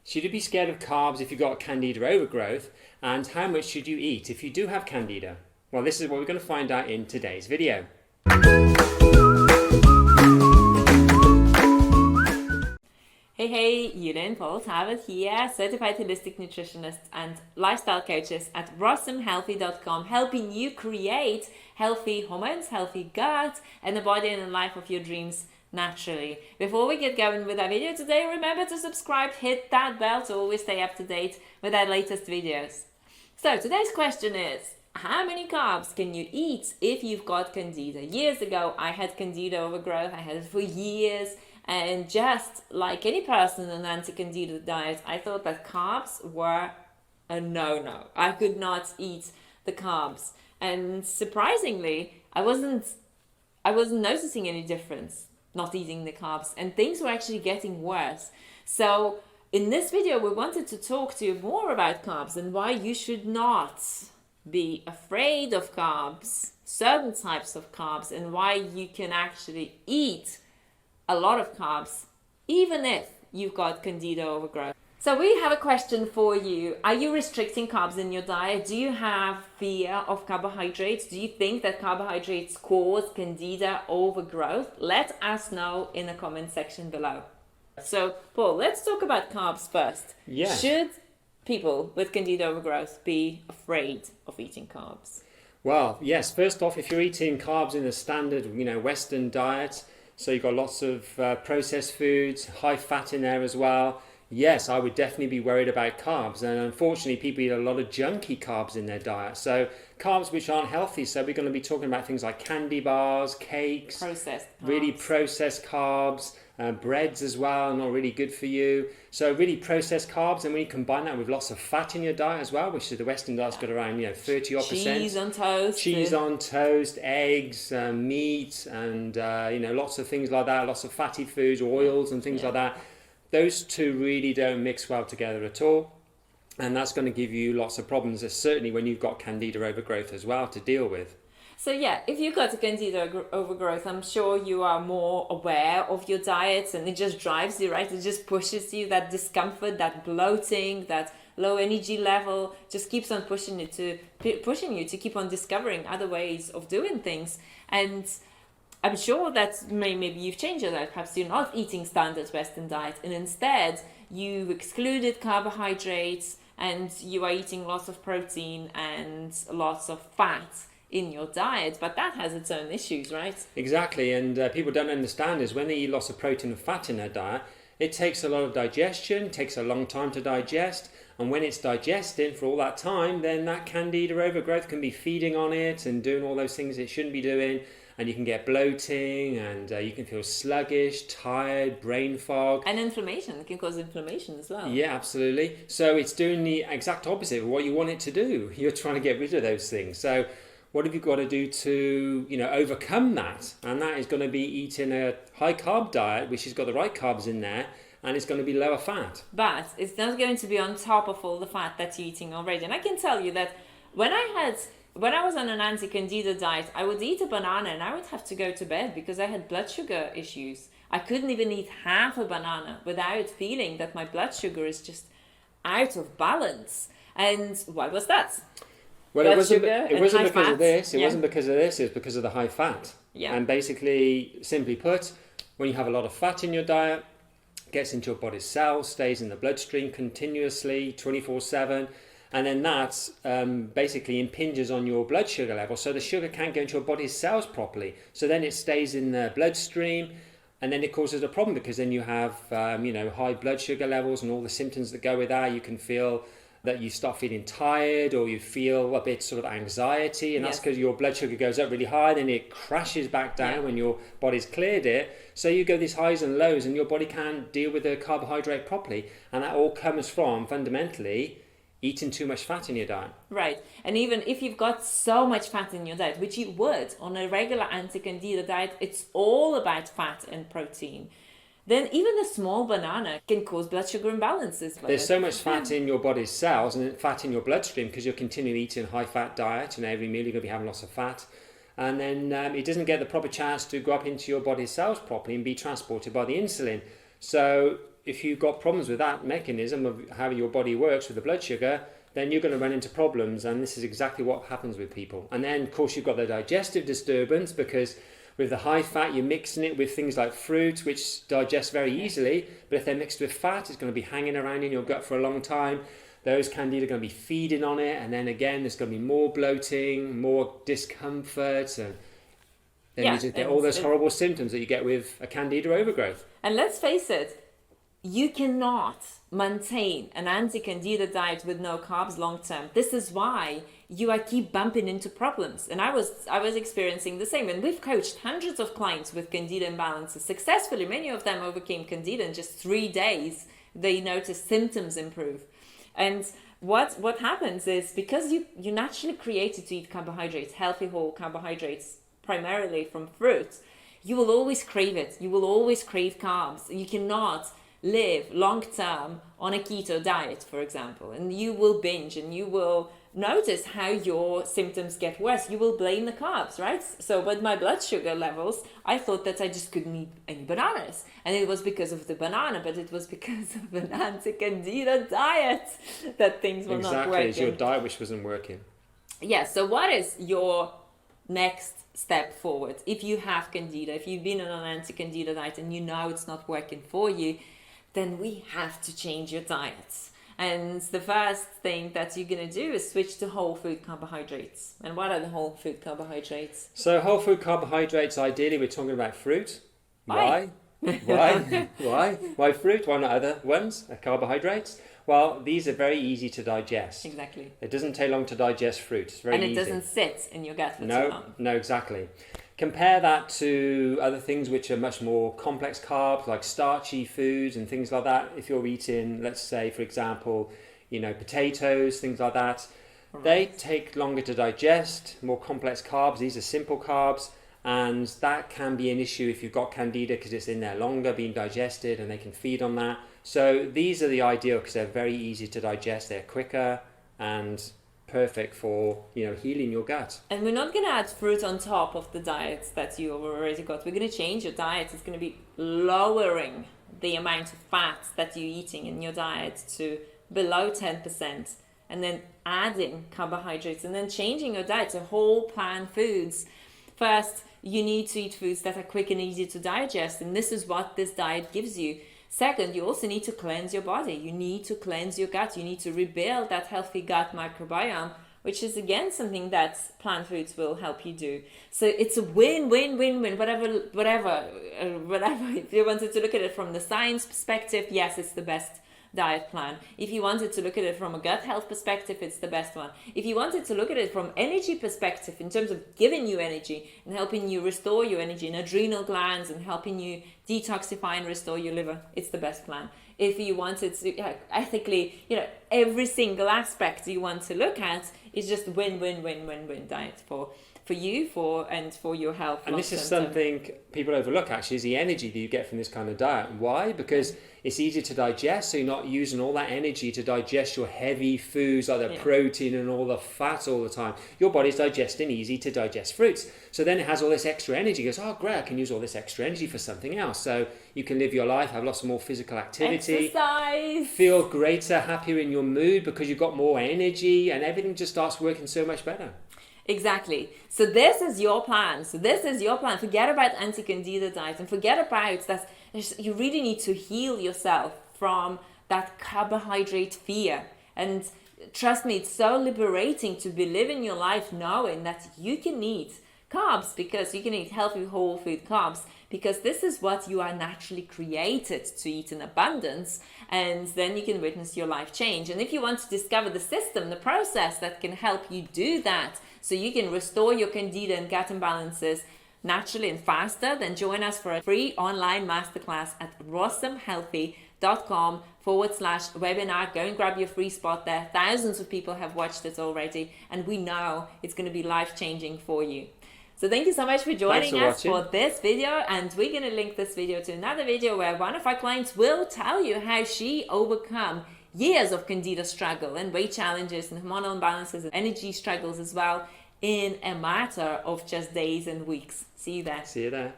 Should you be scared of carbs if you've got Candida overgrowth? And how much should you eat if you do have Candida? Well, this is what we're going to find out in today's video. Hey, Julia and Paul Talbot here, certified holistic nutritionists and lifestyle coaches at blossomhealthy.com, helping you create healthy hormones, healthy gut, and the body and the life of your dreams naturally. Before we get going with our video today, remember to subscribe, hit that bell to always stay up to date with our latest videos. So today's question is, how many carbs can you eat if you've got Candida? Years ago, I had Candida overgrowth. I had it for years. And just like any person on an anti-candida diet, I thought that carbs were a no-no. I could not eat the carbs. And surprisingly, I wasn't noticing any difference not eating the carbs. And things were actually getting worse. So in this video, we wanted to talk to you more about carbs and why you should not be afraid of carbs, certain types of carbs, and why you can actually eat a lot of carbs, even if you've got Candida overgrowth. So we have a question for you. Are you restricting carbs in your diet? Do you have fear of carbohydrates? Do you think that carbohydrates cause Candida overgrowth? Let us know in the comment section below. So, Paul, let's talk about carbs first. Yeah. Should people with Candida overgrowth be afraid of eating carbs? Well, yes. First off, if you're eating carbs in a standard, Western diet, so you've got lots of processed foods, high fat in there as well. Yes, I would definitely be worried about carbs. And unfortunately, people eat a lot of junky carbs in their diet. So carbs which aren't healthy. So we're going to be talking about things like candy bars, cakes, Processed carbs. Really processed carbs, breads as well, not really good for you. So really processed carbs, and when you combine that with lots of fat in your diet as well, which is the Western diet's got around 30-odd%. Cheese on toast. Cheese on toast, eggs, meat, and lots of things like that, lots of fatty foods, oils and things like that. Those two really don't mix well together at all. And that's going to give you lots of problems, certainly when you've got Candida overgrowth as well to deal with. So yeah, if you've got a Candida overgrowth, I'm sure you are more aware of your diet, and it just drives you, right? It just pushes you, that discomfort, that bloating, that low energy level, just keeps on pushing you to keep on discovering other ways of doing things. And I'm sure that maybe you've changed your diet. Perhaps you're not eating standard Western diet, and instead you've excluded carbohydrates and you are eating lots of protein and lots of fat in your diet, but that has its own issues, right? Exactly, and people don't understand is when they eat lots of protein and fat in their diet, it takes a lot of digestion, takes a long time to digest, and when it's digesting for all that time, then that Candida overgrowth can be feeding on it and doing all those things it shouldn't be doing, and you can get bloating, and you can feel sluggish, tired, brain fog. And inflammation. It can cause inflammation as well. Yeah, absolutely. So it's doing the exact opposite of what you want it to do. You're trying to get rid of those things. So what have you got to do to, overcome that? And that is going to be eating a high carb diet, which has got the right carbs in there, and it's going to be lower fat. But it's not going to be on top of all the fat that you're eating already. And I can tell you that when I was on an anti-candida diet, I would eat a banana and I would have to go to bed because I had blood sugar issues. I couldn't even eat half a banana without feeling that my blood sugar is just out of balance. And why was that? Well, it wasn't because of this. It wasn't because of this. It was because of the high fat. Yeah. And basically, simply put, when you have a lot of fat in your diet, it gets into your body's cells, stays in the bloodstream continuously, 24/7, and then that basically impinges on your blood sugar level. So the sugar can't go into your body's cells properly. So then it stays in the bloodstream, and then it causes a problem because then you have high blood sugar levels and all the symptoms that go with that. You can feel that you start feeling tired, or you feel a bit sort of anxiety, and that's because your blood sugar goes up really high, then it crashes back down when your body's cleared it. So you go these highs and lows, and your body can't deal with the carbohydrate properly, and that all comes from fundamentally eating too much fat in your diet. Right. And even if you've got so much fat in your diet, which you would on a regular anti-candida diet, it's all about fat and protein. Then even a small banana can cause blood sugar imbalances. There's so much fat in your body's cells and fat in your bloodstream because you're continually eating a high fat diet, and every meal you're going to be having lots of fat. And then it doesn't get the proper chance to go up into your body's cells properly and be transported by the insulin. So if you've got problems with that mechanism of how your body works with the blood sugar, then you're going to run into problems, and this is exactly what happens with people. And then, of course, you've got the digestive disturbance, because with the high fat, you're mixing it with things like fruit, which digest very easily, but if they're mixed with fat, it's going to be hanging around in your gut for a long time. Those candida are going to be feeding on it, and then again, there's going to be more bloating, more discomfort, and then you just get all those horrible symptoms that you get with a candida overgrowth. And let's face it, you cannot maintain an anti-candida diet with no carbs long term. This is why you keep bumping into problems. And I was experiencing the same. And we've coached hundreds of clients with candida imbalances successfully. Many of them overcame candida in just 3 days. They noticed symptoms improve. And what happens is, because you're naturally created to eat carbohydrates, healthy whole carbohydrates, primarily from fruit, you will always crave it. You will always crave carbs. You cannot live long term on a keto diet, for example, and you will binge, and you will notice how your symptoms get worse. You will blame the carbs, right? So with my blood sugar levels, I thought that I just couldn't eat any bananas, and it was because of the banana, but it was because of an anti-candida diet that things were not working. It's your diet which wasn't working. Yeah, so what is your next step forward? If you have candida, if you've been on an anti-candida diet and you know it's not working for you, then we have to change your diets. And the first thing that you're going to do is switch to whole food carbohydrates. And what are the whole food carbohydrates? So whole food carbohydrates, ideally, we're talking about fruit. Why? Why fruit? Why not other ones, carbohydrates? Well, these are very easy to digest. Exactly. It doesn't take long to digest fruit. It's very easy. And it doesn't sit in your gut for too long. No, exactly. Compare that to other things which are much more complex carbs, like starchy foods and things like that. If you're eating, let's say, for example, potatoes, things like that, right, they take longer to digest, more complex carbs. These are simple carbs, and that can be an issue if you've got candida, because it's in there longer being digested and they can feed on that. So these are the ideal, because they're very easy to digest, they're quicker and perfect for healing your gut. And we're not going to add fruit on top of the diets that you already got. We're going to change your diet. It's going to be lowering the amount of fat that you're eating in your diet to below 10%, and then adding carbohydrates, and then changing your diet to whole plant foods. First, you need to eat foods that are quick and easy to digest, and this is what this diet gives you. Second, you also need to cleanse your body. You need to cleanse your gut. You need to rebuild that healthy gut microbiome, which is again something that plant foods will help you do. So it's a win-win-win-win, whatever. If you wanted to look at it from the science perspective, yes, it's the best diet plan. If you wanted to look at it from a gut health perspective, it's the best one. If you wanted to look at it from energy perspective, in terms of giving you energy and helping you restore your energy and adrenal glands and helping you detoxify and restore your liver, it's the best plan. If you wanted to ethically, every single aspect you want to look at is just win-win-win-win-win diet for you, and for your health. And this is something people overlook, actually, is the energy that you get from this kind of diet. Why? Because it's easy to digest, so you're not using all that energy to digest your heavy foods like the protein and all the fat all the time. Your body's digesting easy to digest fruits. So then it has all this extra energy. It goes, oh, great, I can use all this extra energy for something else. So you can live your life, have lots more physical activity. Exercise. Feel greater, happier in your mood because you've got more energy, and everything just starts working so much better. Exactly. So this is your plan. Forget about anti-candida diet, and forget about that. You really need to heal yourself from that carbohydrate fear. And trust me, it's so liberating to be living your life knowing that you can eat carbs, because you can eat healthy whole food carbs, because this is what you are naturally created to eat in abundance, and then you can witness your life change. And if you want to discover the system, the process that can help you do that, so you can restore your candida and gut imbalances naturally and faster, then join us for a free online masterclass at rossomhealthy.com/webinar. Go and grab your free spot there. Thousands of people have watched it already, and we know it's going to be life-changing for you. So thank you so much for joining us for this video, and we're going to link this video to another video where one of our clients will tell you how she overcome years of candida struggle and weight challenges and hormonal imbalances and energy struggles as well in a matter of just days and weeks. See you there. See you there.